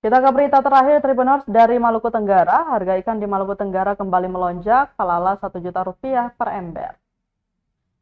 Kita ke berita terakhir Tribuners dari Maluku Tenggara. Harga ikan di Maluku Tenggara kembali melonjak, palala Rp1.000.000 per ember.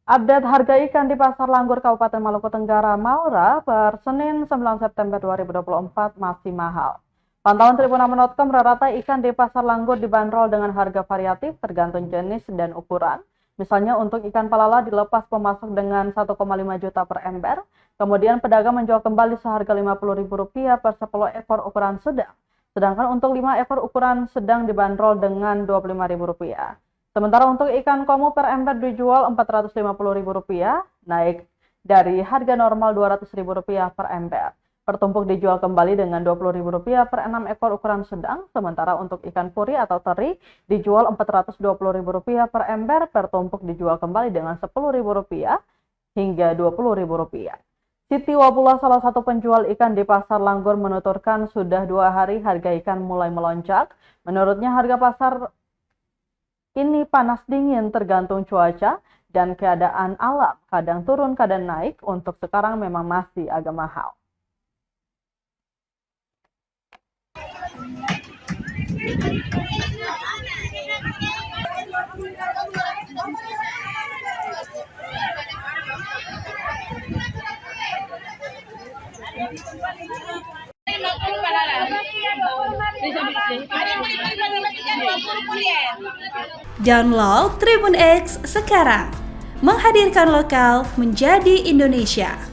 Update harga ikan di Pasar Langgur Kabupaten Maluku Tenggara, Maura, per Senin 9 September 2024 masih mahal. Pantauan Tribunama.com, rata-rata ikan di Pasar Langgur dibanderol dengan harga variatif tergantung jenis dan ukuran. Misalnya untuk ikan palala dilepas pemasok dengan 1,5 juta per ember, kemudian pedagang menjual kembali seharga Rp50.000 per 10 ekor ukuran sedang. Sedangkan untuk 5 ekor ukuran sedang dibanderol dengan Rp25.000. Sementara untuk ikan komo per ember dijual Rp450.000, naik dari harga normal Rp200.000 per ember. Pertumpuk dijual kembali dengan Rp20.000 per 6 ekor ukuran sedang, sementara untuk ikan puri atau teri dijual Rp420.000 per ember, pertumpuk dijual kembali dengan Rp10.000 hingga Rp20.000. Siti Wabula, salah satu penjual ikan di Pasar Langgur, menuturkan sudah 2 hari harga ikan mulai melonjak. Menurutnya harga pasar ini panas dingin tergantung cuaca dan keadaan alam, kadang turun kadang naik. Untuk sekarang memang masih agak mahal. Download Tribun X sekarang, menghadirkan lokal menjadi Indonesia.